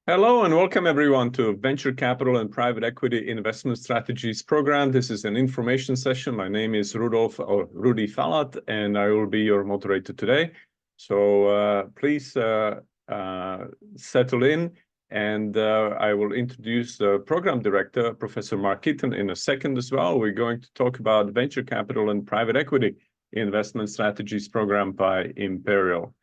Hello and welcome everyone to Venture Capital and Private Equity Investment Strategies program. This is an information session. My name is Rudy Falat, and I will be your moderator today. So please settle in, and I will introduce the program director, Professor Mark Keaton, in a second as well. We're going to talk about Venture Capital and Private Equity Investment Strategies program by Imperial.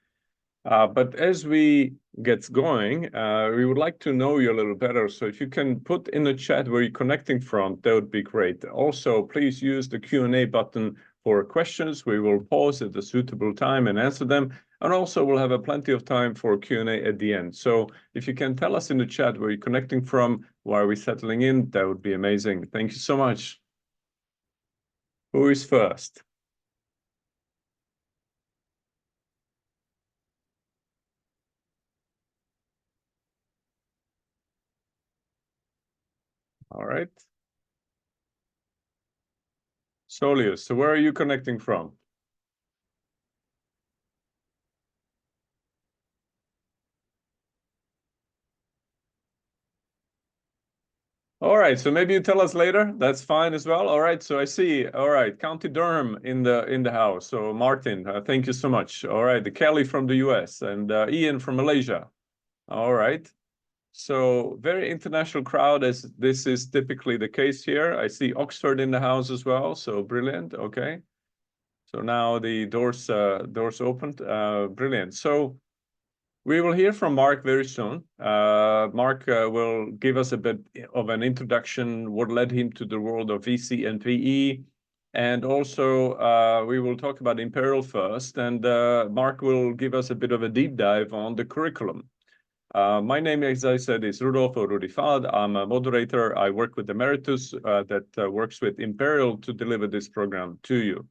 But as we get going, we would like to know you a little better. So if you can put in the chat where you're connecting from, that would be great. Also, please use the Q&A button for questions. We will pause at a suitable time and answer them. And also, we'll have plenty of time for Q&A at the end. So if you can tell us in the chat where you're connecting from, while we're settling in, that would be amazing. Thank you so much. Who is first? All right. Solius, so where are you connecting from? All right, so maybe you tell us later. That's fine as well. All right, so I see. All right, County Durham in the house. So Martin, thank you so much. All right, the Kelly from the US and Ian from Malaysia. All right. So very international crowd, as this is typically the case here. I see Oxford in the house as well. So brilliant. Okay. So now the doors opened. Brilliant. So we will hear from Mark very soon. Mark will give us a bit of an introduction, what led him to the world of VC and PE. And also, we will talk about Imperial first. And Mark will give us a bit of a deep dive on the curriculum. My name, as I said, is Rudy Fad. I'm a moderator. I work with Emeritus that works with Imperial to deliver this program to you.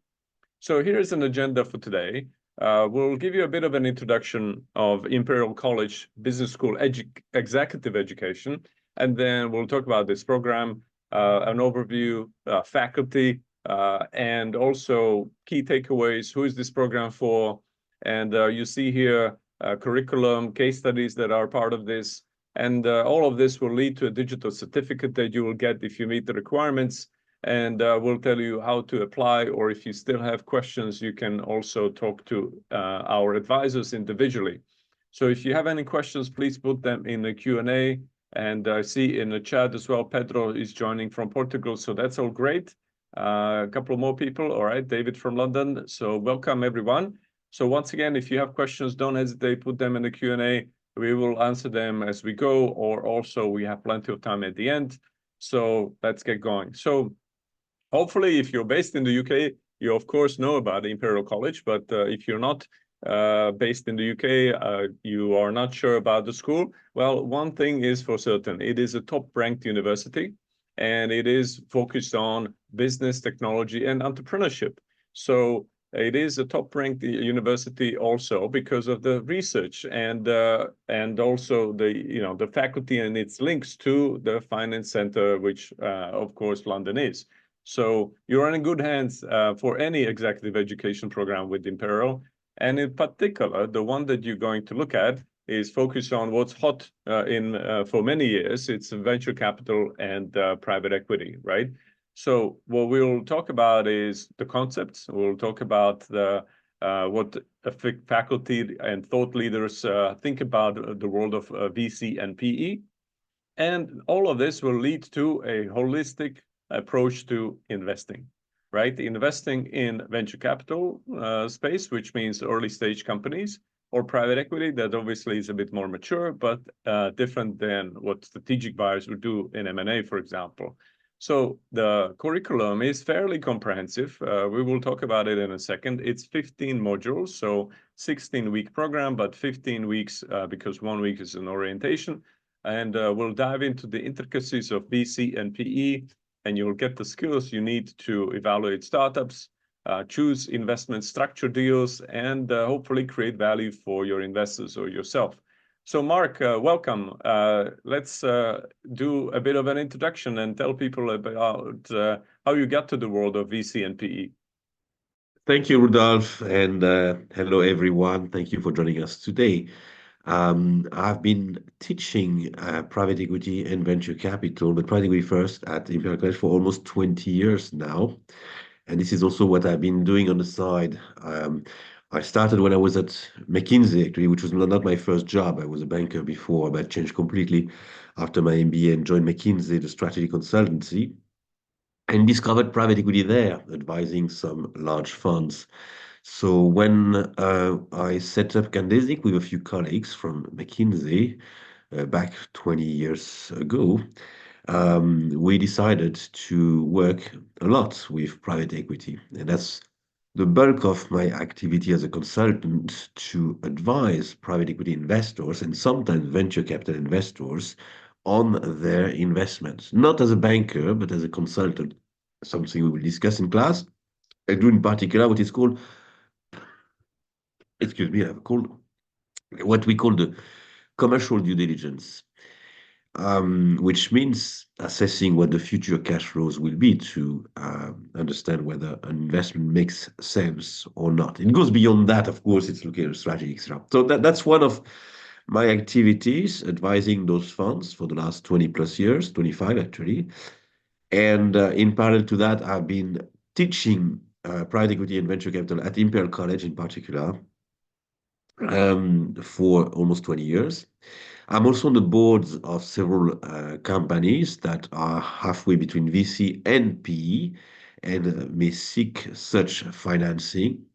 So here's an agenda for today. We'll give you a bit of an introduction of Imperial College Business School Executive Education, and then we'll talk about this program, an overview, faculty, and also key takeaways. Who is this program for? And you see here curriculum, case studies that are part of this, and all of this will lead to a digital certificate that you will get if you meet the requirements. And we'll tell you how to apply, or if you still have questions, you can also talk to our advisors individually. So if you have any questions, please put them in the Q&A. And I see in the chat as well, Pedro is joining from Portugal, so that's all great. A couple more people, all right, David from London. So welcome, everyone. So once again, if you have questions, don't hesitate, put them in the Q&A. We will answer them as we go, or also we have plenty of time at the end. So let's get going. So hopefully, if you're based in the UK, you of course know about Imperial College, but if you're not based in the UK, you are not sure about the school. Well, one thing is for certain, it is a top-ranked university, and it is focused on business, technology, and entrepreneurship. So it is a top-ranked university also because of the research and also the faculty and its links to the finance center, which of course London is. So you're in good hands for any executive education program with Imperial. And in particular, the one that you're going to look at is focused on what's hot for many years. It's venture capital and private equity, right? So what we'll talk about is the concepts. We'll talk about what faculty and thought leaders think about the world of VC and PE. And all of this will lead to a holistic approach to investing, right? Investing in venture capital space, which means early stage companies, or private equity, that obviously is a bit more mature, but different than what strategic buyers would do in M&A, for example. So the curriculum is fairly comprehensive. We will talk about it in a second. It's 15 modules, so 16-week program, but 15 weeks because 1 week is an orientation. And we'll dive into the intricacies of VC and PE, and you'll get the skills you need to evaluate startups, choose investment structure deals, and hopefully create value for your investors or yourself. So Mark, welcome. Let's do a bit of an introduction and tell people about how you got to the world of VC and PE. Thank you, Rudolph, and hello, everyone. Thank you for joining us today. I've been teaching private equity and venture capital, but private equity first at Imperial College for almost 20 years now. And this is also what I've been doing on the side. I started when I was at McKinsey, actually, which was not my first job. I was a banker before, but changed completely after my MBA and joined McKinsey, the strategy consultancy, and discovered private equity there, advising some large funds. So when I set up Candesic with a few colleagues from McKinsey back 20 years ago, we decided to work a lot with private equity. And that's the bulk of my activity as a consultant to advise private equity investors and sometimes venture capital investors on their investments, not as a banker, but as a consultant, something we will discuss in class. I do in particular what is called, excuse me, I've called what we call the commercial due diligence, which means assessing what the future cash flows will be to understand whether an investment makes sense or not. It goes beyond that, of course, it's looking at strategy, etc. So that's one of my activities, advising those funds for the last 20 plus years, 25 actually. And in parallel to that, I've been teaching private equity and venture capital at Imperial College in particular for almost 20 years. I'm also on the boards of several companies that are halfway between VC and PE and may seek such financing.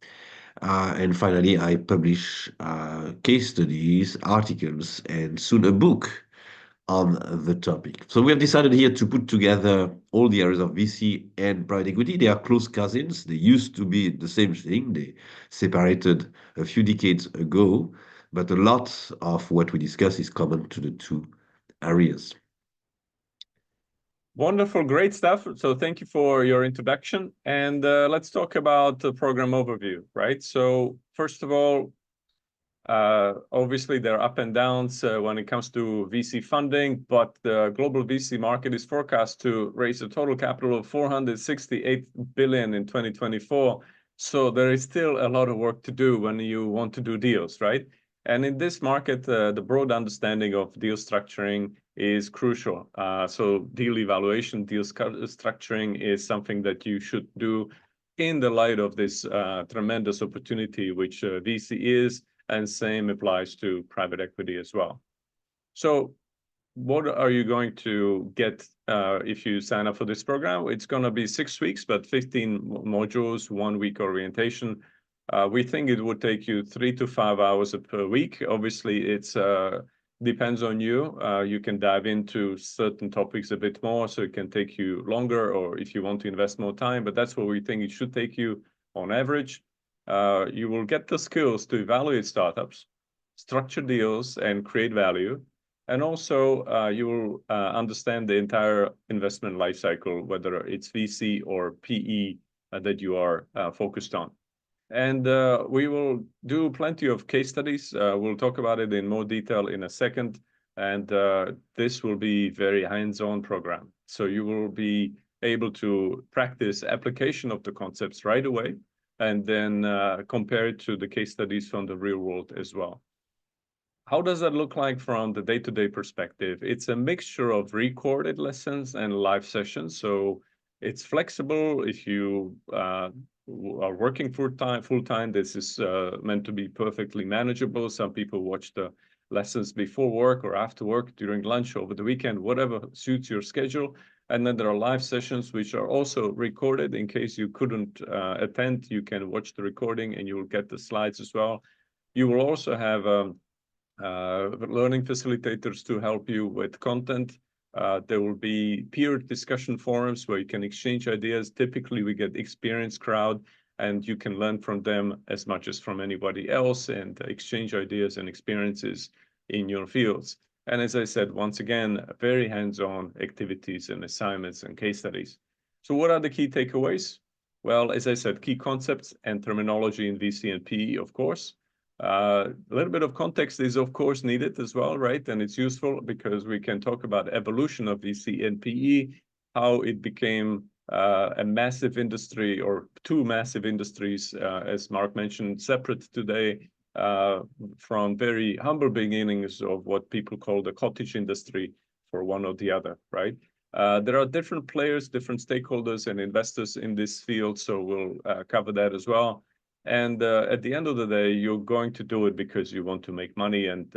And finally, I publish case studies, articles, and soon a book on the topic. So we have decided here to put together all the areas of VC and private equity. They are close cousins. They used to be the same thing. They separated a few decades ago, but a lot of what we discuss is common to the two areas. Wonderful, great stuff. So thank you for your introduction. And let's talk about the program overview, right? So first of all, obviously, there are up and downs when it comes to VC funding, but the global VC market is forecast to raise a total capital of 468 billion in 2024. So there is still a lot of work to do when you want to do deals, right? And in this market, the broad understanding of deal structuring is crucial. So deal evaluation, deal structuring is something that you should do in the light of this tremendous opportunity, which VC is, and same applies to private equity as well. So what are you going to get if you sign up for this program? It's going to be 6 weeks, but 15 modules, 1 week orientation. We think it would take you 3 to 5 hours per week. Obviously, it's depends on you. You can dive into certain topics a bit more, so it can take you longer, or if you want to invest more time, but that's what we think it should take you on average. You will get the skills to evaluate startups, structure deals, and create value. And also, you will understand the entire investment lifecycle, whether it's VC or PE that you are focused on. And we will do plenty of case studies. We'll talk about it in more detail in a second. And this will be very hands-on program. So you will be able to practice application of the concepts right away, and then compare it to the case studies from the real world as well. How does that look like from the day-to-day perspective? It's a mixture of recorded lessons and live sessions. So it's flexible. If you are working full-time, this is meant to be perfectly manageable. Some people watch the lessons before work or after work, during lunch, over the weekend, whatever suits your schedule. And then there are live sessions, which are also recorded. In case you couldn't attend, you can watch the recording and you will get the slides as well. You will also have learning facilitators to help you with content. There will be peer discussion forums where you can exchange ideas. Typically, we get experienced crowd, and you can learn from them as much as from anybody else and exchange ideas and experiences in your fields. And as I said, once again, very hands-on activities and assignments and case studies. So what are the key takeaways? Well, as I said, key concepts and terminology in VC and PE, of course. A little bit of context is, of course, needed as well, right? And it's useful because we can talk about evolution of VC and PE, how it became a massive industry, or two massive industries, as Mark mentioned, separate today, uh, from very humble beginnings of what people call the cottage industry for one or the other, right? There are different players, different stakeholders and investors in this field, so we'll cover that as well. And at the end of the day, you're going to do it because you want to make money and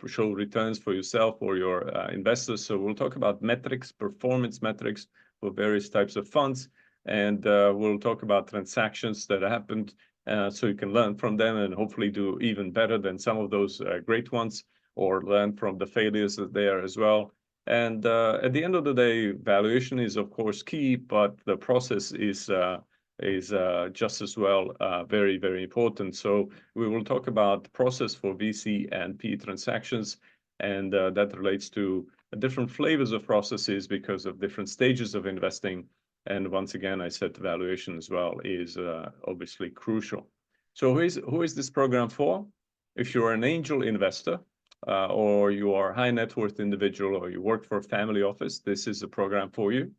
show returns for yourself or your investors. So we'll talk about metrics, performance metrics for various types of funds. And we'll talk about transactions that happened so you can learn from them and hopefully do even better than some of those great ones, or learn from the failures there as well. And at the end of the day, valuation is of course key, but the process is just as well very, very important. So we will talk about the process for VC and PE transactions, and that relates to different flavors of processes because of different stages of investing. And once again, I said valuation as well is obviously crucial. So who is this program for? If you're an angel investor, or you are a high net worth individual, or you work for a family office, this is a program for you.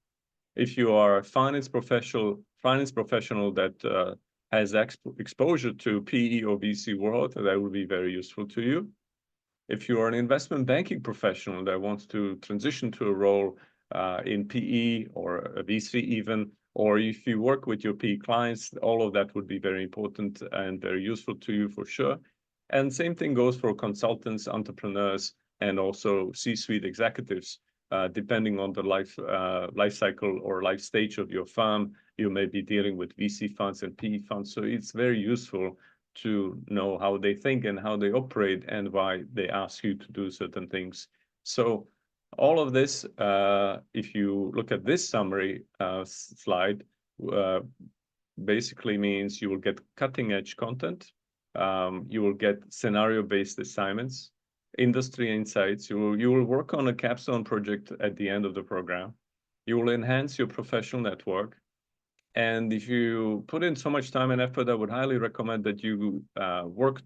If you are a finance professional that has exposure to PE or VC world, that will be very useful to you. If you are an investment banking professional that wants to transition to a role in PE or a VC even, or if you work with your PE clients, all of that would be very important and very useful to you for sure. And same thing goes for consultants, entrepreneurs, and also C-suite executives. Depending on the life cycle or life stage of your firm, you may be dealing with VC funds and PE funds. So it's very useful to know how they think and how they operate and why they ask you to do certain things. So all of this, if you look at this summary slide, basically means you will get cutting edge content. You will get scenario-based assignments, industry insights. You will work on a capstone project at the end of the program. You will enhance your professional network. And if you put in so much time and effort, I would highly recommend that you work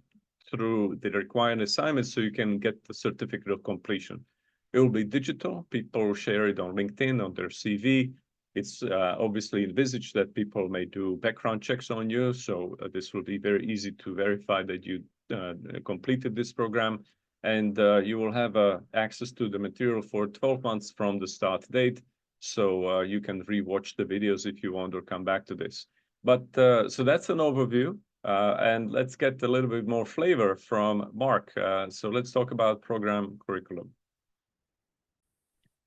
through the required assignments so you can get the certificate of completion. It will be digital. People share it on LinkedIn, on their CV. It's obviously envisaged that people may do background checks on you. So this will be very easy to verify that you completed this program. And you will have access to the material for 12 months from the start date. So you can rewatch the videos if you want or come back to this. But so that's an overview. And let's get a little bit more flavor from Mark. So let's talk about program curriculum.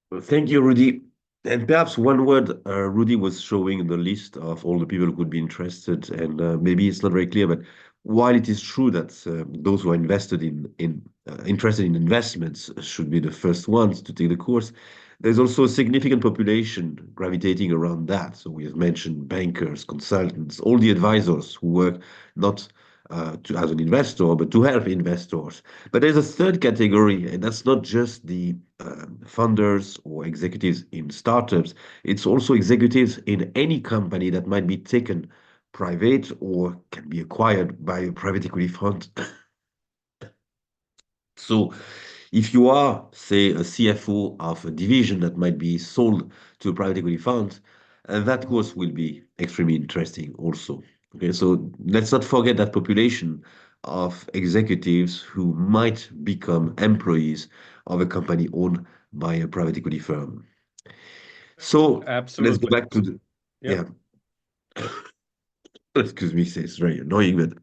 Well, thank you, Rudy. And perhaps one word, Rudy was showing the list of all the people who could be interested, and maybe it's not very clear, but while it is true that those who are interested in investments should be the first ones to take the course, there's also a significant population gravitating around that. So we have mentioned bankers, consultants, all the advisors who work not as an investor, but to help investors. But there's a third category, and that's not just the funders or executives in startups. It's also executives in any company that might be taken private or can be acquired by a private equity fund. So if you are, say, a CFO of a division that might be sold to a private equity fund, that course will be extremely interesting also. Okay, so let's not forget that population of executives who might become employees of a company owned by a private equity firm. So let's go Absolutely. back to the, Yep. yeah, excuse me, it's very annoying, but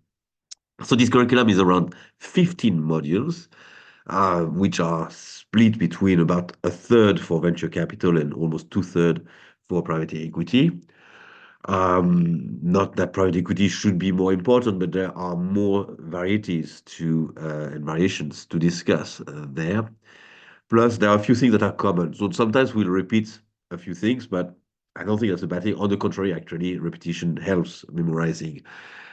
so this curriculum is around 15 modules, which are split between about a third for venture capital and almost two-thirds for private equity. Not that private equity should be more important, but there are more varieties to and variations to discuss there. Plus, there are a few things that are common. So sometimes we'll repeat a few things, but I don't think that's a bad thing. On the contrary, actually, repetition helps memorizing.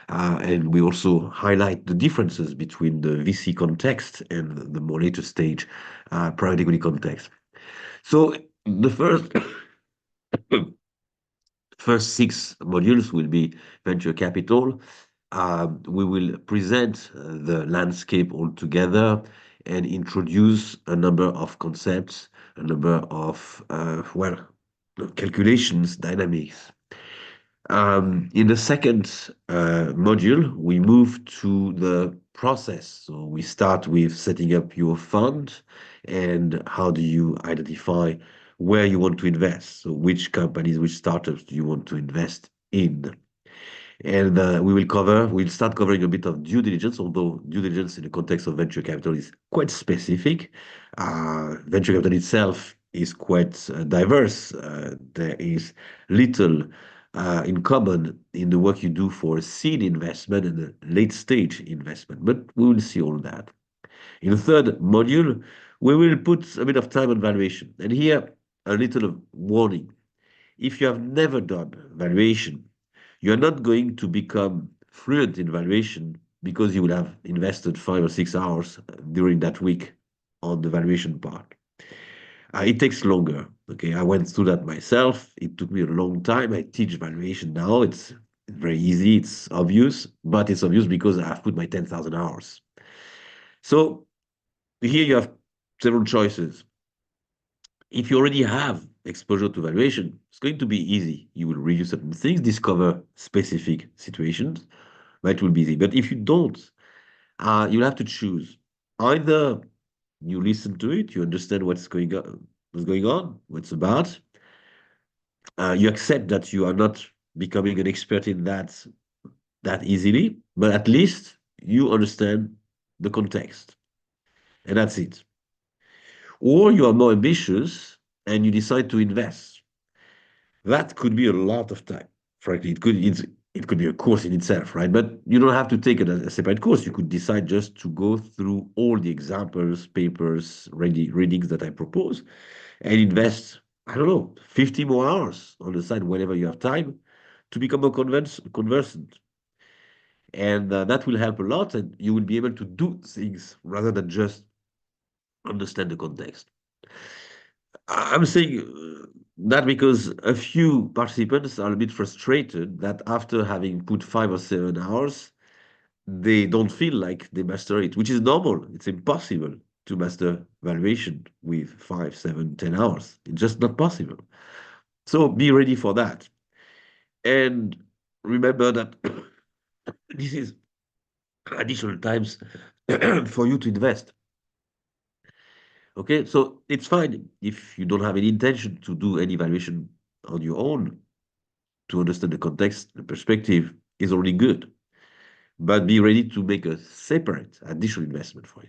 And we also highlight the differences between the VC context and the more later stage private equity context. So the first six modules will be venture capital. We will present the landscape altogether and introduce a number of concepts, a number of, calculations, dynamics. In the second module, we move to the process. So we start with setting up your fund and how do you identify where you want to invest. So which companies, which startups do you want to invest in? And we'll start covering a bit of due diligence, although due diligence in the context of venture capital is quite specific. Venture capital itself is quite diverse. There is little in common in the work you do for seed investment and the late stage investment, but we will see all that. In the third module, we will put a bit of time on valuation. And here, a little warning. If you have never done valuation, you're not going to become fluent in valuation because you will have invested 5 or 6 hours during that week on the valuation part. It takes longer. Okay, I went through that myself. It took me a long time. I teach valuation now. It's very easy. It's obvious, but it's obvious because I've put my 10,000 hours. So here you have several choices. If you already have exposure to valuation, it's going to be easy. You will review certain things, discover specific situations, but it will be easy. But if you don't, you'll have to choose. Either you listen to it, you understand what's going on, what it's about. You accept that you are not becoming an expert in that easily, but at least you understand the context, and that's it. Or you are more ambitious and you decide to invest. That could be a lot of time. Frankly, it could be a course in itself, right? But you don't have to take it as a separate course. You could decide just to go through all the examples, papers, readings that I propose, and invest, I don't know, 50 more hours on the side whenever you have time to become more conversant. And that will help a lot, and you will be able to do things rather than just understand the context. I'm saying that because a few participants are a bit frustrated that after having put 5 or 7 hours, they don't feel like they master it, which is normal. It's impossible to master valuation with 5, 7, 10 hours. It's just not possible. So be ready for that. And remember that this is additional times for you to invest. Okay, so it's fine if you don't have any intention to do any valuation on your own. To understand the context, the perspective is already good, but be ready to make a separate additional investment for it.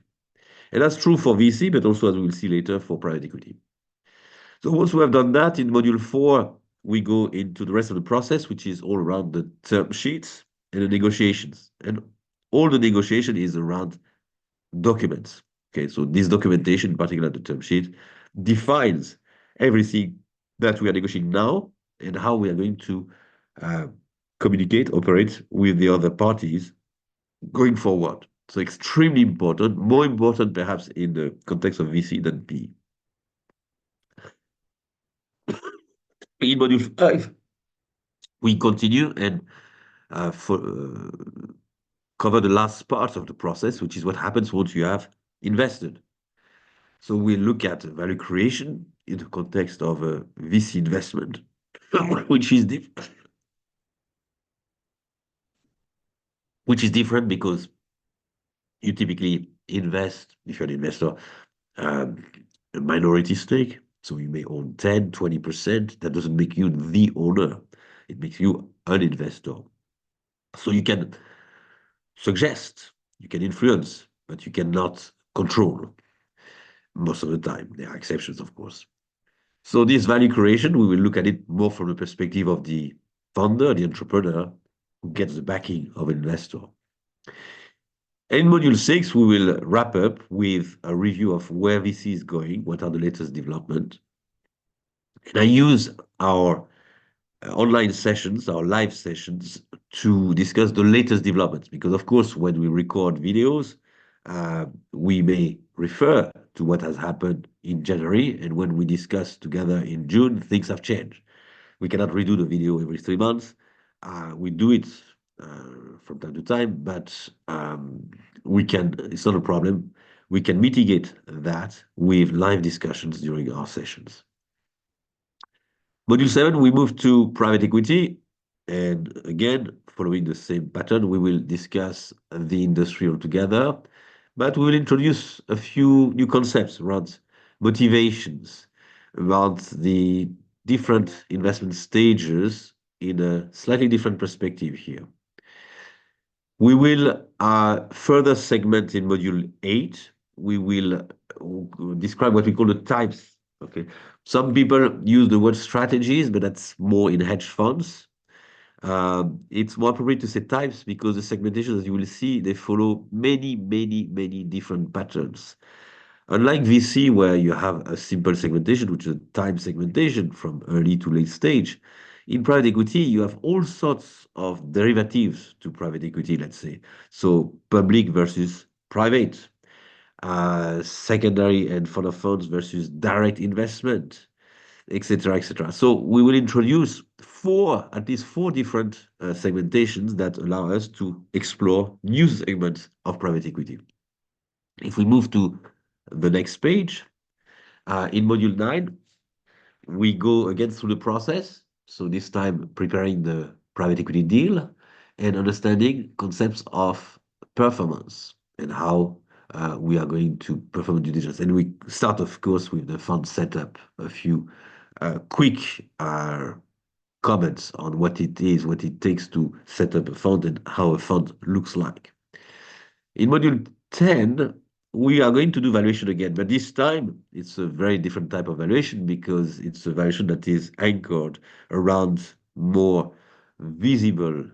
And that's true for VC, but also, as we will see later, for private equity. So once we have done that, in module 4, we go into the rest of the process, which is all around the term sheets and the negotiations. And all the negotiation is around documents. Okay, so this documentation, in particular the term sheet, defines everything that we are negotiating now and how we are going to uh, communicate, operate with the other parties going forward. So extremely important, more important perhaps in the context of VC than PE. In module 5, we continue and cover the last part of the process, which is what happens once you have invested. So we look at value creation in the context of a VC investment, which is different because you typically invest, if you're an investor, um, a minority stake. So you may own 10, 20%. That doesn't make you the owner. It makes you an investor. So you can suggest, you can influence, but you cannot control most of the time. There are exceptions, of course. So this value creation, we will look at it more from the perspective of the founder, the entrepreneur, who gets the backing of an investor. In module 6, we will wrap up with a review of where VC is going, what are the latest developments. And I use our online sessions, our live sessions, to discuss the latest developments. Because, of course, when we record videos, we may refer to what has happened in January. And when we discuss together in June, things have changed. We cannot redo the video every 3 months. We do it from time to time, but it's not a problem. We can mitigate that with live discussions during our sessions. Module 7, we move to private equity. And again, following the same pattern, we will discuss the industry altogether, but we will introduce a few new concepts around motivations, around the different investment stages in a slightly different perspective here. We will further segment in module 8. We will describe what we call the types. Okay. Some people use the word strategies, but that's more in hedge funds. It's more appropriate to say types because the segmentation, as you will see, they follow many, many, many different patterns. Unlike VC, where you have a simple segmentation, which is a time segmentation from early to late stage, in private equity, you have all sorts of derivatives to private equity, let's say. So public versus private, secondary and fund of funds versus direct investment, etc., etc. So we will introduce at least four different segmentations that allow us to explore new segments of private equity. If we move to the next page, in module 9, we go again through the process. So this time preparing the private equity deal and understanding concepts of performance and how we are going to perform due diligence. And we start, of course, with the fund setup, a few quick comments on what it is, what it takes to set up a fund and how a fund looks like. In module 10, we are going to do valuation again, but this time it's a very different type of valuation because it's a valuation that is anchored around more visible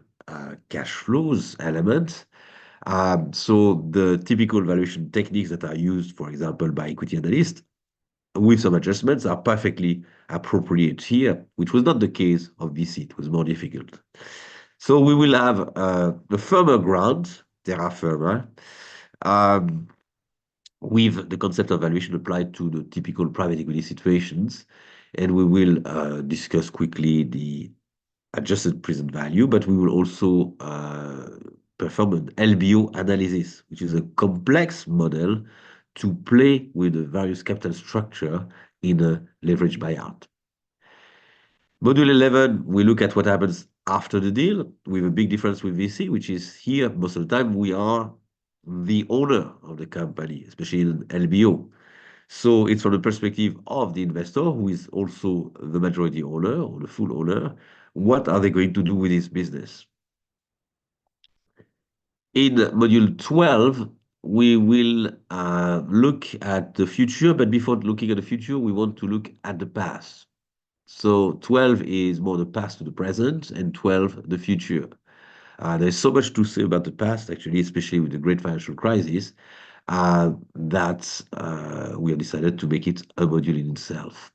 cash flows elements. So the typical valuation techniques that are used, for example, by equity analysts, with some adjustments, are perfectly appropriate here, which was not the case of VC. It was more difficult. So we will have the firmer ground, terra firma, um, with the concept of valuation applied to the typical private equity situations. And we will discuss quickly the adjusted present value, but we will also perform an LBO analysis, which is a complex model to play with the various capital structure in a leverage buyout. Module 11, we look at what happens after the deal with a big difference with VC, which is here, most of the time, we are the owner of the company, especially in LBO. So it's from the perspective of the investor, who is also the majority owner or the full owner. What are they going to do with this business? In module 12, we will look at the future, but before looking at the future, we want to look at the past. So 12 is more the past to the present, and 12 the future. There's so much to say about the past, actually, especially with the great financial crisis, that we have decided to make it a module in itself.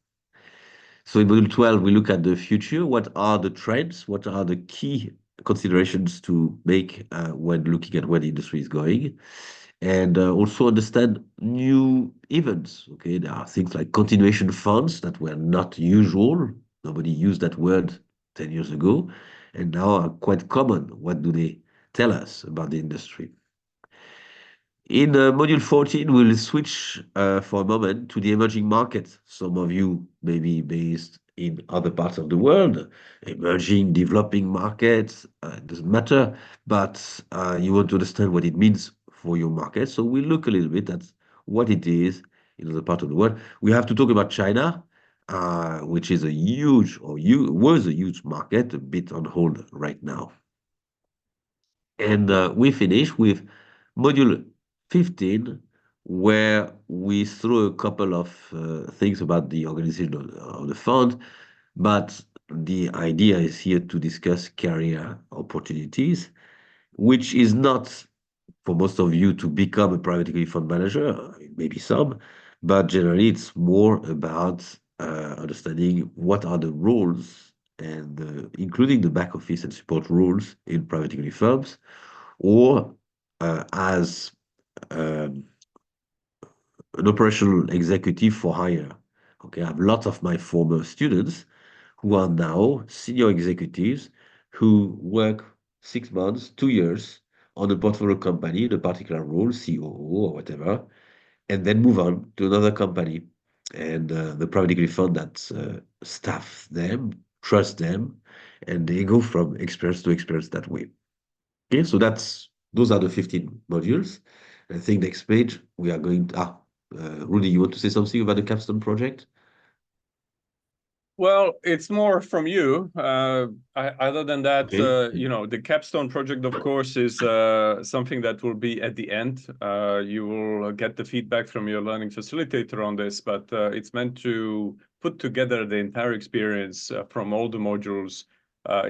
So in module 12, we look at the future. What are the trends? What are the key considerations to make when looking at where the industry is going? And also understand new events. Okay, there are things like continuation funds that were not usual. Nobody used that word 10 years ago, and now are quite common. What do they tell us about the industry? In module 14, we'll switch for a moment to the emerging markets. Some of you may be based in other parts of the world, emerging, developing markets, it doesn't matter, but you want to understand what it means for your market. So we'll look a little bit at what it is in other parts of the world. We have to talk about China, which is a huge, was a huge market, a bit on hold right now. And we finish with module 15, where we throw a couple of things about the organization of the fund, but the idea is here to discuss career opportunities, which is not for most of you to become a private equity fund manager, maybe some, but generally it's more about understanding what are the roles and including the back office and support roles in private equity firms, or as um, an operational executive for hire. Okay, I have lots of my former students who are now senior executives who work 6 months, 2 years on a portfolio company in a particular role, COO or whatever, and then move on to another company. And the private equity fund that staff them trust them, and they go from experience to experience that way. Okay, so those are the 15 modules. I think next page we are going to, Rudy, you want to say something about the Capstone project? Well, it's more from you. Other than that, Okay. the Capstone project, of course, is something that will be at the end. You will get the feedback from your learning facilitator on this, but it's meant to put together the entire experience from all the modules,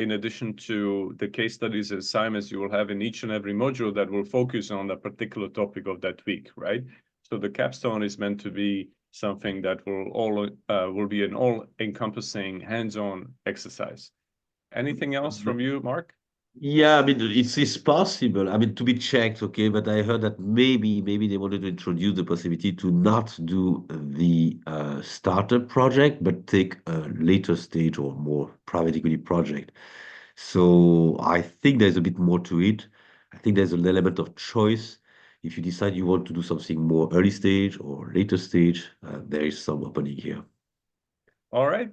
in addition to the case studies and assignments you will have in each and every module that will focus on a particular topic of that week, right? So the Capstone is meant to be something that will be an all-encompassing hands-on exercise. Anything else from you, Mark? Yeah, I mean, it's possible. I mean, to be checked, okay, but I heard that maybe they wanted to introduce the possibility to not do the startup project, but take a later stage or more private equity project. So I think there's a bit more to it. I think there's an element of choice. If you decide you want to do something more early stage or later stage, there is some opening here. All right.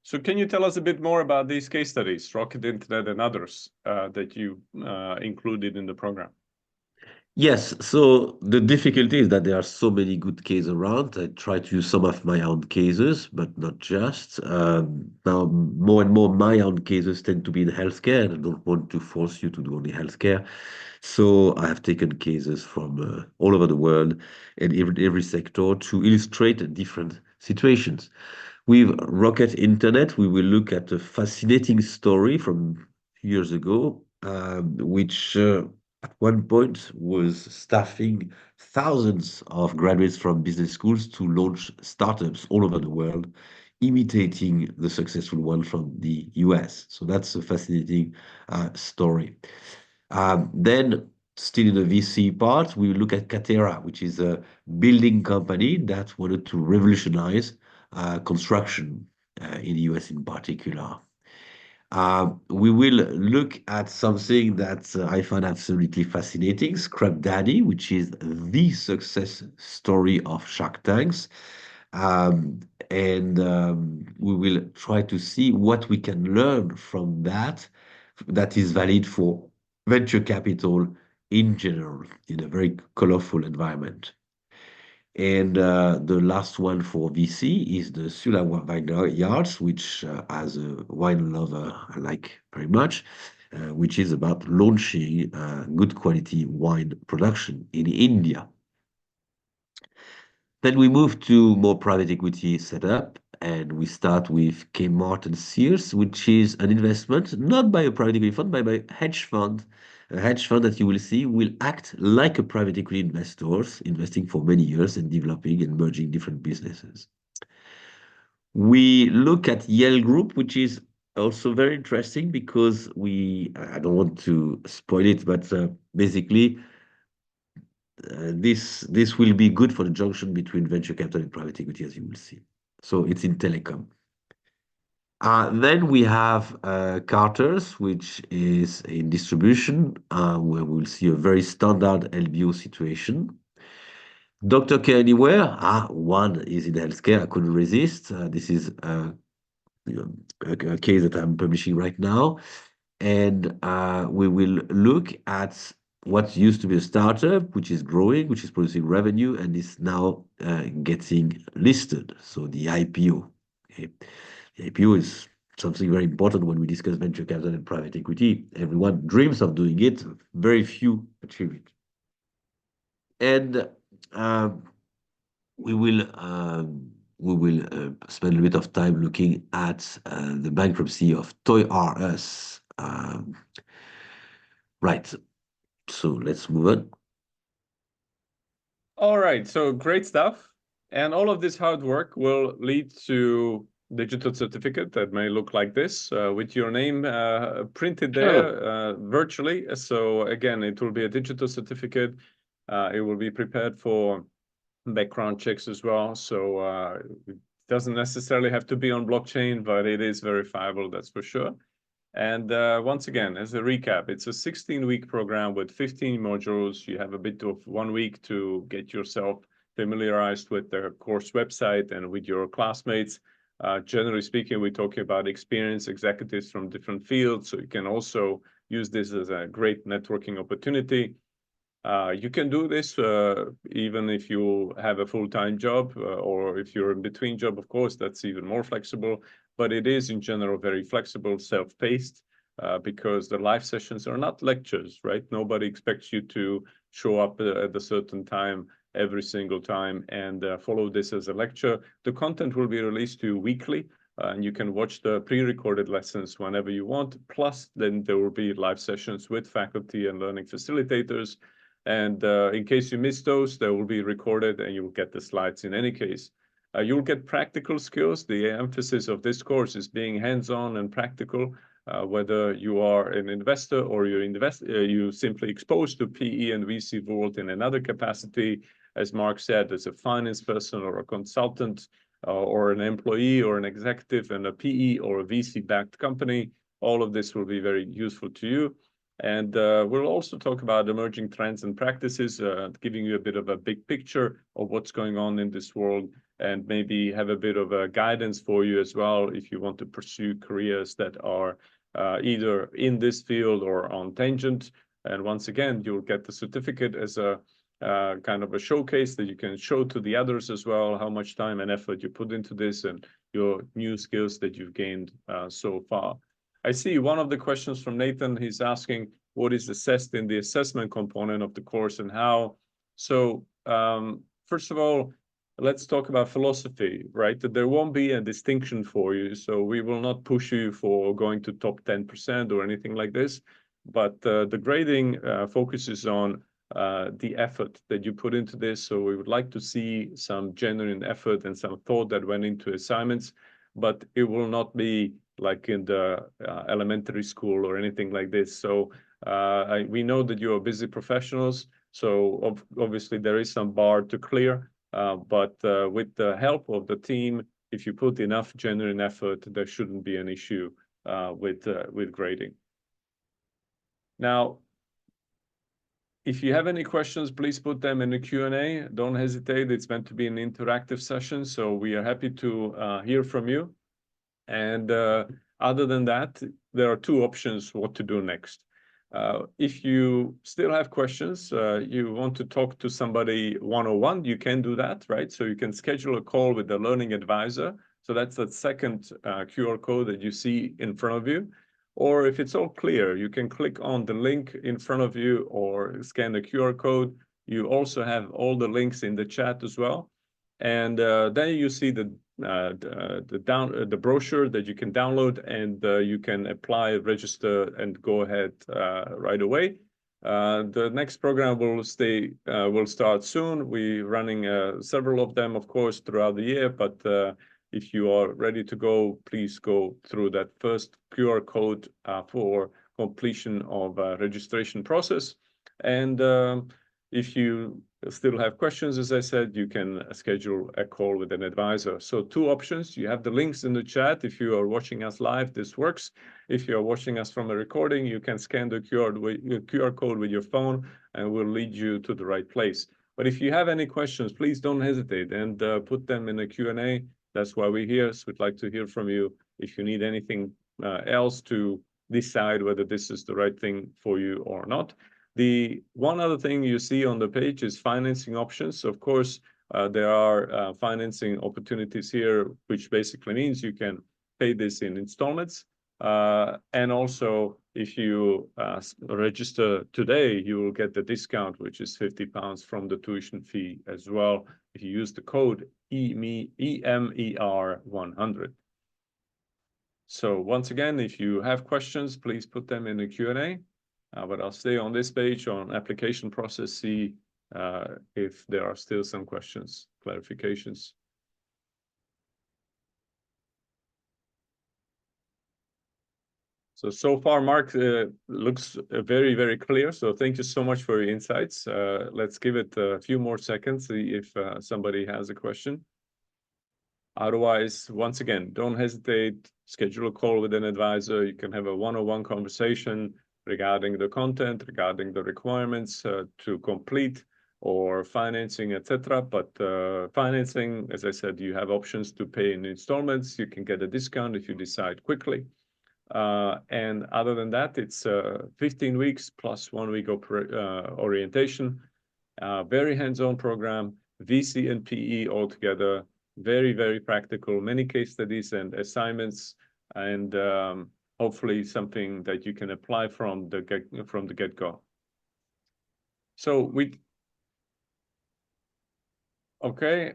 So can you tell us a bit more about these case studies, Rocket Internet and others, that you included in the program? Yes, so the difficulty is that there are so many good cases around. I try to use some of my own cases, but not just. Now, more and more, my own cases tend to be in healthcare, and I don't want to force you to do only healthcare. So I have taken cases from all over the world and every sector to illustrate different situations. With Rocket Internet, we will look at a fascinating story from years ago, which at one point was staffing thousands of graduates from business schools to launch startups all over the world, imitating the successful one from the US. So that's a fascinating story. Then, still in the VC part, we look at Catera, which is a building company that wanted to revolutionize construction in the US in particular. We will look at something that I find absolutely fascinating, Scrub Daddy, which is the success story of Shark Tanks. Um, and we will try to see what we can learn from that that is valid for venture capital in general in a very colorful environment. And the last one for VC is the Sula Vineyards, which, as a wine lover, I like very much, which is about launching good quality wine production in India. Then we move to more private equity setup, and we start with Kmart and Sears, which is an investment not by a private equity fund, but by a hedge fund. A hedge fund that you will see will act like a private equity investors, investing for many years and developing and merging different businesses. We look at Yale Group, which is also very interesting because I don't want to spoil it, but basically this will be good for the junction between venture capital and private equity, as you will see. So it's in telecom. Then we have Carter's, which is in distribution, where we'll see a very standard LBO situation. Dr. Care Anywhere, one is in healthcare. I couldn't resist. This is a case that I'm publishing right now. And we will look at what used to be a startup, which is growing, which is producing revenue, and is now getting listed. So the IPO. Okay. The IPO is something very important when we discuss venture capital and private equity. Everyone dreams of doing it, very few achieve it. And we will spend a bit of time looking at the bankruptcy of Toy R Us. Right. So let's move on. All right, so great stuff. And all of this hard work will lead to digital certificate that may look like this with your name printed there virtually. So again, it will be a digital certificate. It will be prepared for background checks as well. So it doesn't necessarily have to be on blockchain, but it is verifiable, that's for sure. And once again, as a recap, it's a 16-week program with 15 modules. You have a bit of 1 week to get yourself familiarized with the course website and with your classmates. Generally speaking, we're talking about experienced executives from different fields, so you can also use this as a great networking opportunity. You can do this even if you have a full-time job or if you're in between job, of course, that's even more flexible, but it is in general very flexible, self-paced, because the live sessions are not lectures, right? Nobody expects you to show up at a certain time every single time and follow this as a lecture. The content will be released to you weekly, and you can watch the pre-recorded lessons whenever you want. Plus, then there will be live sessions with faculty and learning facilitators. And in case you miss those, they will be recorded and you'll get the slides in any case. You'll get practical skills. The emphasis of this course is being hands-on and practical, whether you are an investor or you simply exposed to PE and VC world in another capacity, as Mark said, as a finance person or a consultant or an employee or an executive in a PE or a VC-backed company. All of this will be very useful to you. And we'll also talk about emerging trends and practices, giving you a bit of a big picture of what's going on in this world, and maybe have a bit of a guidance for you as well if you want to pursue careers that are either in this field or on tangent. And once again, you'll get the certificate as a kind of a showcase that you can show to the others as well, how much time and effort you put into this and your new skills that you've gained so far. I see one of the questions from Nathan. He's asking what is assessed in the assessment component of the course and how. So first of all, let's talk about philosophy, right? There won't be a distinction for you. So we will not push you for going to top 10% or anything like this. But the grading focuses on the effort that you put into this. So we would like to see some genuine effort and some thought that went into assignments, but it will not be like in the elementary school or anything like this. So we know that you are busy professionals, so obviously there is some bar to clear, but with the help of the team, if you put enough genuine effort, there shouldn't be an issue with grading. Now, if you have any questions, please put them in the Q&A. Don't hesitate. It's meant to be an interactive session, so we are happy to hear from you. And other than that, there are two options what to do next. If you still have questions, you want to talk to somebody one-on-one, you can do that, right? So you can schedule a call with the learning advisor. So that's the second QR code that you see in front of you. Or if it's all clear, you can click on the link in front of you or scan the QR code. You also have all the links in the chat as well. And then you see the brochure that you can download, and you can apply, register, and go ahead right away. The next program will start soon. We're running several of them, of course, throughout the year. But if you are ready to go, please go through that first QR code for completion of registration process. And if you still have questions, as I said, you can schedule a call with an advisor. So two options. You have the links in the chat. If you are watching us live, this works. If you are watching us from a recording, you can scan the QR code with your phone and we'll lead you to the right place. But if you have any questions, please don't hesitate and put them in the Q&A. That's why we're here. So we'd like to hear from you. If you need anything else to decide whether this is the right thing for you or not. The one other thing you see on the page is financing options. Of course, there are financing opportunities here, which basically means you can pay this in installments. And also, if you register today, you will get the discount, which is £50 from the tuition fee as well, if you use the code EMER100. So once again, if you have questions, please put them in the Q&A. But I'll stay on this page on application process, see if there are still some questions, clarifications. So far, Mark, looks very, very clear. So thank you so much for your insights. Let's give it a few more seconds, see if somebody has a question. Otherwise, once again, don't hesitate, schedule a call with an advisor. You can have a one-on-one conversation regarding the content, regarding the requirements to complete. or financing, etc. But financing, as I said, you have options to pay in installments. You can get a discount if you decide quickly. And other than that, it's 15 weeks plus 1 week orientation, very hands-on program, VC and PE altogether, very, very practical, many case studies and assignments, and hopefully something that you can apply from the get-go. So okay.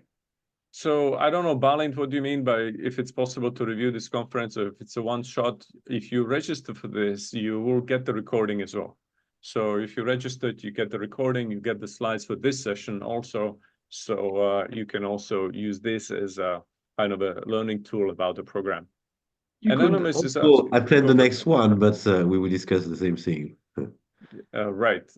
So I don't know, Balint, what do you mean by if it's possible to review this conference, or if it's a one shot? If you register for this, you will get the recording as well. So if you registered, you get the recording, you get the slides for this session also. So you can also use this as a kind of a learning tool about the program. You could Anonymous is also asking, attend go the for it. next one, but we will discuss the same thing. Right.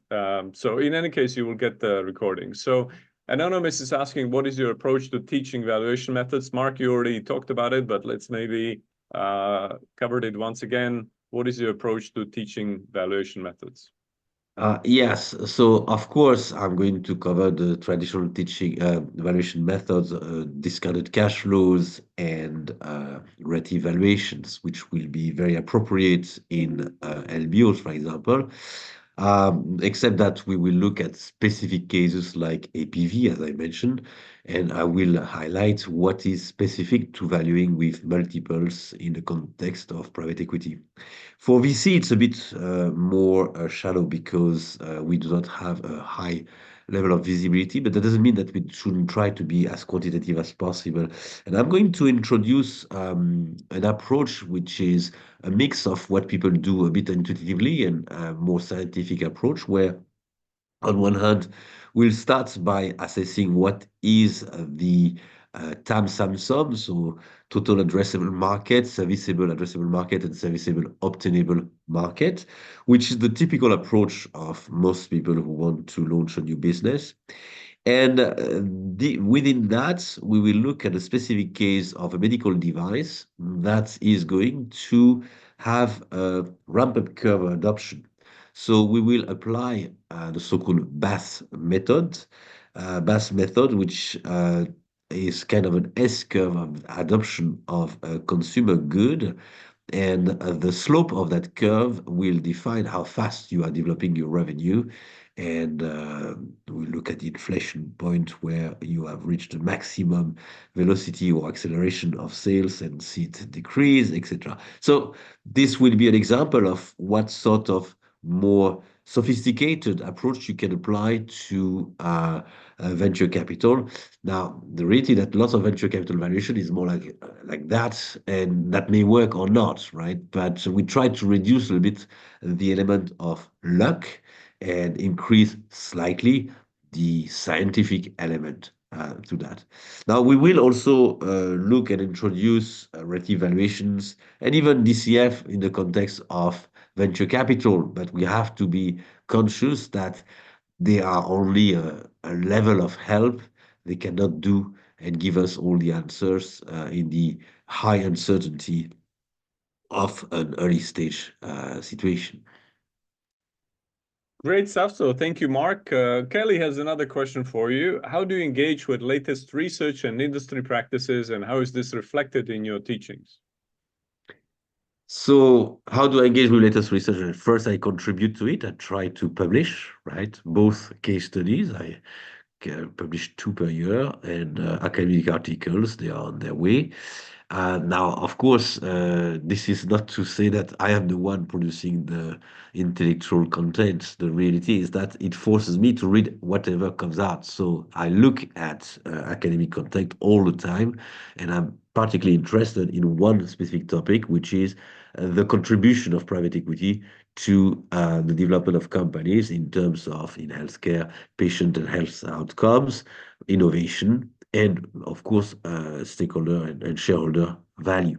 So in any case, you will get the recording. So Anonymous is asking, what is your approach to teaching valuation methods? Mark, you already talked about it, but let's maybe cover it once again. What is your approach to teaching valuation methods? Yes, so of course I'm going to cover the traditional teaching valuation methods, discounted cash flows, and rate evaluations, which will be very appropriate in LBOs, for example. Except that we will look at specific cases like APV, as I mentioned, and I will highlight what is specific to valuing with multiples in the context of private equity. For VC, it's a bit more shallow because we do not have a high level of visibility, but that doesn't mean that we shouldn't try to be as quantitative as possible. And I'm going to introduce an approach which is a mix of what people do a bit intuitively and a more scientific approach, where on one hand, we'll start by assessing what is the TAM SAM sum, so total addressable market, serviceable addressable market, and serviceable obtainable market, which is the typical approach of most people who want to launch a new business. And within that, we will look at a specific case of a medical device that is going to have a ramp-up curve adoption. So we will apply the so-called BAS method, which is kind of an S-curve of adoption of a consumer good. And the slope of that curve will define how fast you are developing your revenue. And we look at the inflection point where you have reached the maximum velocity or acceleration of sales and see it decrease, etc. So this will be an example of what sort of more sophisticated approach you can apply to venture capital. Now, the reality that lots of venture capital valuation is more like that, and that may work or not, right? But we try to reduce a little bit the element of luck and increase slightly the scientific element to that. Now, we will also look and introduce rate evaluations and even DCF in the context of venture capital, but we have to be conscious that they are only a level of help. They cannot do and give us all the answers in the high uncertainty of an early stage situation. Great stuff. So thank you, Mark. Kelly has another question for you. How do you engage with latest research and industry practices, and how is this reflected in your teachings? So how do I engage with latest research? First, I contribute to it. I try to publish, right? Both case studies. I publish two per year, and academic articles. They are on their way. Now, of course, this is not to say that I am the one producing the intellectual content. The reality is that it forces me to read whatever comes out. So I look at academic content all the time, and I'm particularly interested in one specific topic, which is the contribution of private equity to the development of companies in terms of in healthcare, patient and health outcomes, innovation, and of course, stakeholder and shareholder value.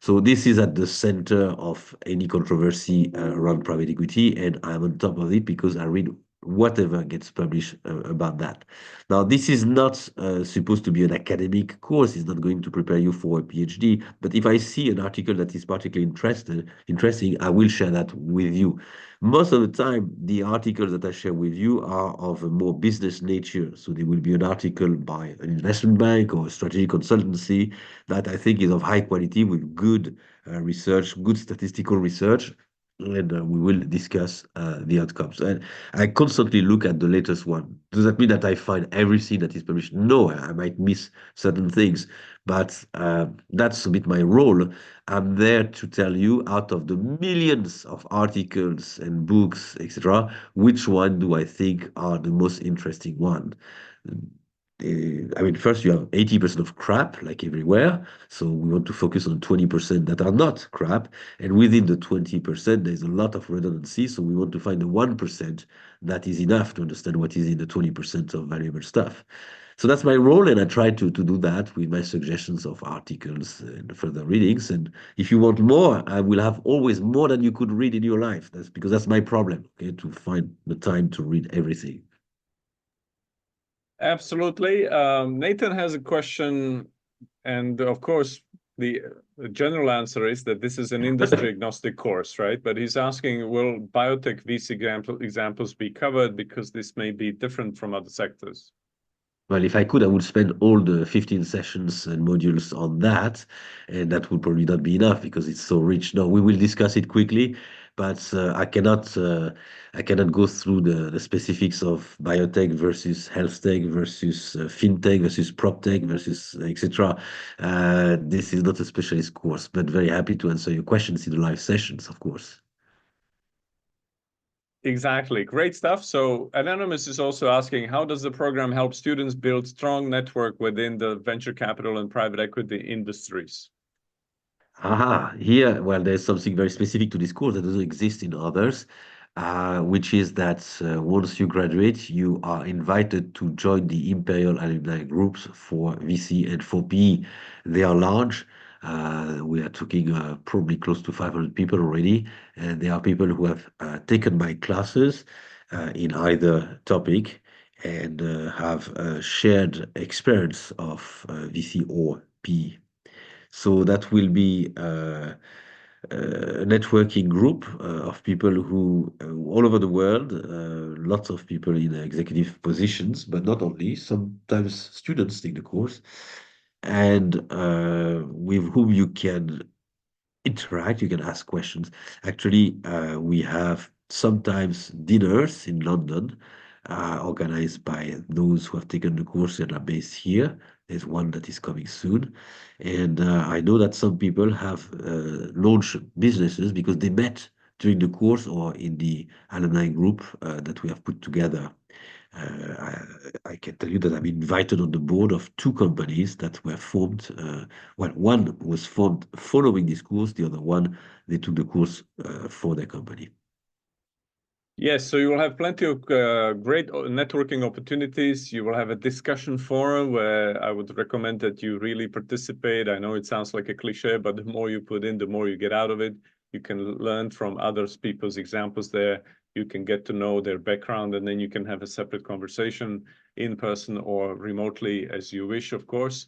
So this is at the center of any controversy around private equity, and I'm on top of it because I read whatever gets published about that. Now, this is not supposed to be an academic course. It's not going to prepare you for a PhD. But if I see an article that is particularly interesting, I will share that with you. Most of the time, the articles that I share with you are of a more business nature. So there will be an article by an investment bank or a strategic consultancy that I think is of high quality with good research, good statistical research, and we will discuss the outcomes. And I constantly look at the latest one. Does that mean that I find everything that is published? No, I might miss certain things, but that's a bit my role. I'm there to tell you out of the millions of articles and books, etc., which one do I think are the most interesting one. I mean, first you have 80% of crap, like everywhere. So we want to focus on 20% that are not crap. And within the 20%, there's a lot of redundancy. So we want to find the 1% that is enough to understand what is in the 20% of valuable stuff. So that's my role, and I try to do that with my suggestions of articles and further readings. And if you want more, I will have always more than you could read in your life. That's because that's my problem, okay, to find the time to read everything. Absolutely. Nathan has a question, and of course, the general answer is that this is an industry agnostic course, right? But he's asking, will biotech VC examples be covered because this may be different from other sectors? Well, if I could, I would spend all the 15 sessions and modules on that, and that would probably not be enough because it's so rich. No, we will discuss it quickly, but I cannot go through the specifics of biotech versus health tech versus fintech versus prop tech versus etc. This is not a specialist course, but very happy to answer your questions in the live sessions, of course. Exactly. Great stuff. So Anonymous is also asking, how does the program help students build strong network within the venture capital and private equity industries? Here, well, there's something very specific to this course that doesn't exist in others, which is that once you graduate, you are invited to join the Imperial alumni groups for VC and for PE. They are large. We are talking probably close to 500 people already, and they are people who have taken my classes in either topic and have shared experience of VC or PE. So that will be a networking group of people who all over the world, lots of people in executive positions, but not only. Sometimes students take the course, and with whom you can interact, you can ask questions. Actually, we have sometimes dinners in London organized by those who have taken the course and are based here. There's one that is coming soon. And I know that some people have launched businesses because they met during the course or in the alumni group that we have put together. I can tell you that I'm invited on the board of two companies that were formed. Well, one was formed following this course, the other one, they took the course for their company. Yes, so you will have plenty of great networking opportunities. You will have a discussion forum where I would recommend that you really participate. I know it sounds like a cliche, but the more you put in, the more you get out of it. You can learn from other people's examples there. You can get to know their background, and then you can have a separate conversation in person or remotely as you wish, of course.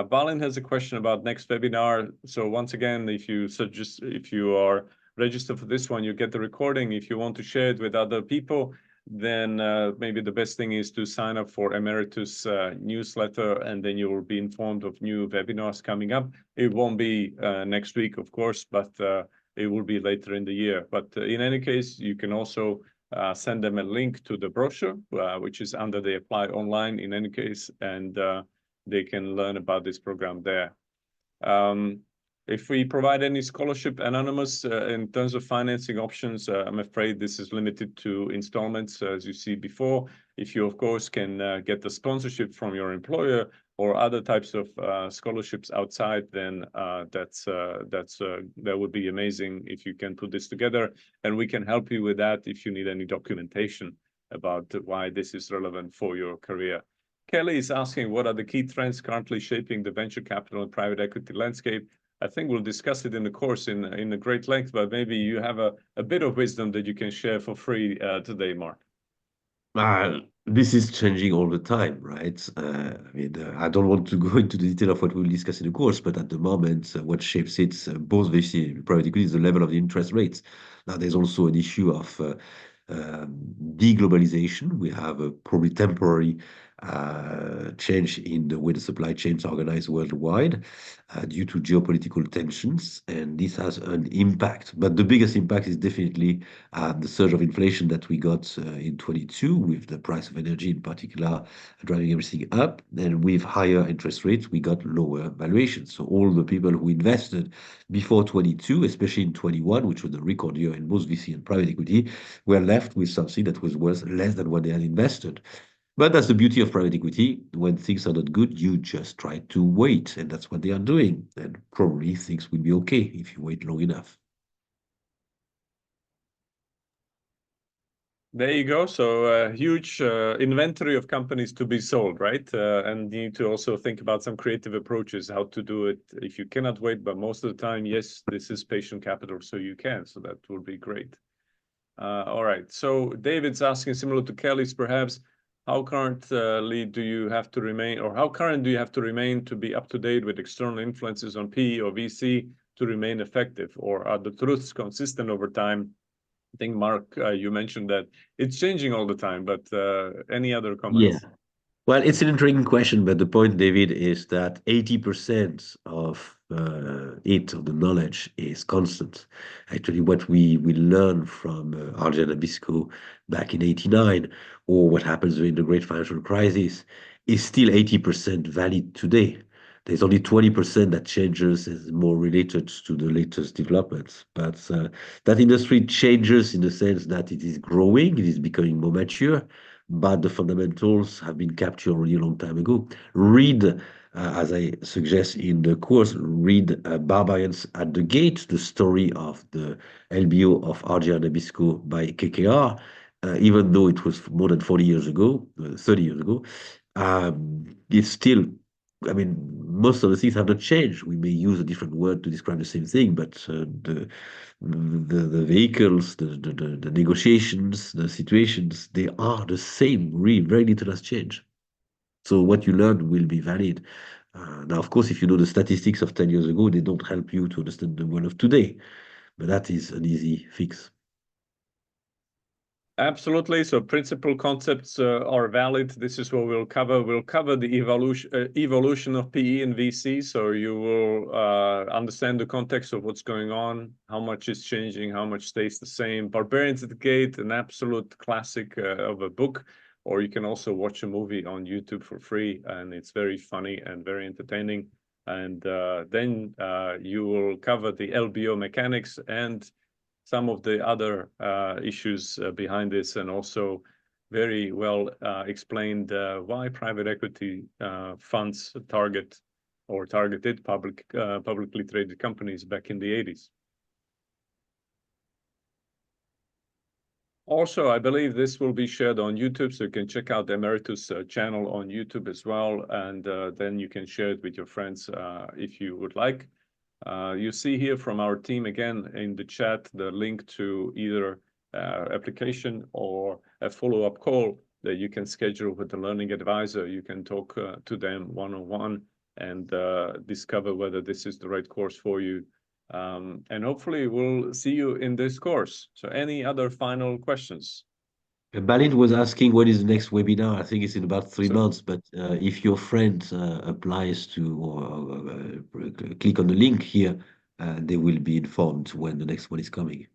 Balin has a question about next webinar. So once again, if you are register for this one, you get the recording. If you want to share it with other people, then maybe the best thing is to sign up for Emeritus newsletter, and then you will be informed of new webinars coming up. It won't be next week, of course, but it will be later in the year. But in any case, you can also send them a link to the brochure, which is under the Apply Online in any case, and they can learn about this program there. If we provide any scholarship, Anonymous, in terms of financing options, I'm afraid this is limited to installments, as you see before. If you, of course, can get the sponsorship from your employer or other types of scholarships outside, then that would be amazing if you can put this together. And we can help you with that if you need any documentation about why this is relevant for your career. Kelly is asking, what are the key trends currently shaping the venture capital and private equity landscape? I think we'll discuss it in the course in a great length, but maybe you have a bit of wisdom that you can share for free today, Mark. This is changing all the time, right? I don't want to go into the detail of what we'll discuss in the course, but at the moment, what shapes it, both VC and private equity, is the level of the interest rates. Now, there's also an issue of deglobalization. We have a probably temporary change in the way the supply chains are organized worldwide due to geopolitical tensions, and this has an impact. But the biggest impact is definitely the surge of inflation that we got in 22, with the price of energy in particular driving everything up. And with higher interest rates, we got lower valuations. So all the people who invested before 22, especially in 21, which was the record year in both VC and private equity, were left with something that was worth less than what they had invested. But that's the beauty of private equity. When things are not good, you just try to wait, and that's what they are doing. And probably things will be okay if you wait long enough. There you go. So a huge inventory of companies to be sold, right? And you need to also think about some creative approaches, how to do it if you cannot wait. But most of the time, yes, this is patient capital, so you can. So that would be great. All right. So David's asking, similar to Kelly's, perhaps, how currently do you have to remain, or how current do you have to remain to be up to date with external influences on PE or VC to remain effective? Or are the truths consistent over time? I think, Mark, you mentioned that it's changing all the time, but any other Yeah. comments? Well, it's an intriguing question, but the point, David, is that 80% of the knowledge is constant. Actually, what we learn from Arjan Nabisco back in 89, or what happens during the great financial crisis, is still 80% valid today. There's only 20% that changes, is more related to the latest developments. But that industry changes in the sense that it is growing, it is becoming more mature, but the fundamentals have been captured already a long time ago. Read, as I suggest in the course, read Barbarians at the Gate, the story of the LBO of RGR Nabisco by KKR, even though it was more than 40 years ago, 30 years ago. It's still, I mean, most of the things have not changed. We may use a different word to describe the same thing, but the vehicles, the negotiations, the situations, they are the same. Really, very little has changed. So what you learned will be valid. Now, of course, if you know the statistics of 10 years ago, they don't help you to understand the world of today. But that is an easy fix. Absolutely. So principal concepts are valid. This is what we'll cover. We'll cover the evolution of PE and VC. So you will understand the context of what's going on, how much is changing, how much stays the same. Barbarians at the Gate, an absolute classic of a book, or you can also watch a movie on YouTube for free, and it's very funny and very entertaining. And then you will cover the LBO mechanics and some of the other issues behind this, and also very well explained why private equity funds targeted publicly traded companies back in the 80s. Also, I believe this will be shared on YouTube, so you can check out the Emeritus channel on YouTube as well, and then you can share it with your friends if you would like. You see here from our team again in the chat the link to either application or a follow-up call that you can schedule with the learning advisor. You can talk to them one-on-one and discover whether this is the right course for you. And hopefully we'll see you in this course. So any other final questions? Balint was asking when is the next webinar. I think it's in about 3 months, So but if your friend applies to or click on the link here, they will be informed when the next one is coming.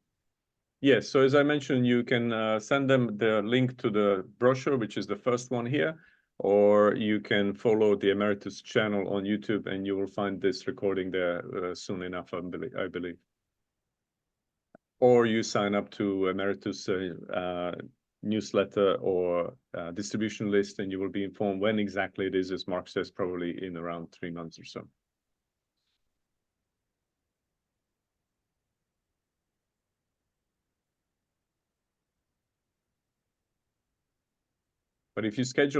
yes, so as I mentioned, you can send them the link to the brochure, which is the first one here, or you can follow the Emeritus channel on YouTube and you will find this recording there soon enough, I believe. Or you sign up to Emeritus newsletter or distribution list and you will be informed when exactly it is, as Mark says, probably in around 3 months or so. But if you click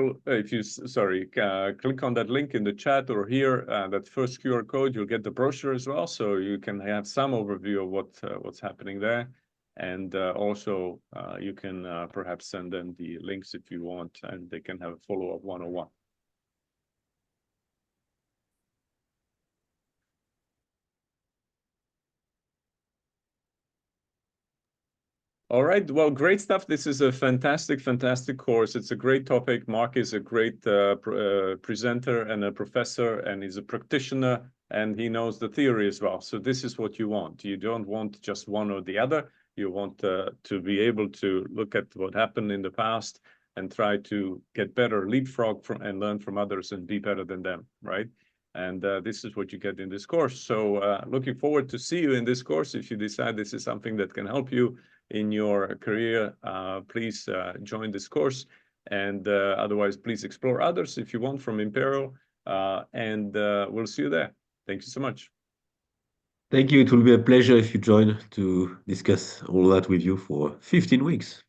on that link in the chat or here, that first QR code, you'll get the brochure as well. So you can have some overview of what's happening there. And also, you can perhaps send them the links if you want, and they can have a follow-up one-on-one. All right. Well, great stuff. This is a fantastic, fantastic course. It's a great topic. Mark is a great presenter and a professor, and he's a practitioner, and he knows the theory as well. So this is what you want. You don't want just one or the other. You want to be able to look at what happened in the past and try to get better, leapfrog from and learn from others and be better than them, right? And this is what you get in this course. So looking forward to see you in this course. If you decide this is something that can help you in your career, please join this course. And otherwise, please explore others if you want from Imperial. And we'll see you there. Thank you so much. Thank you. It will be a pleasure if you join to discuss all that with you for 15 weeks.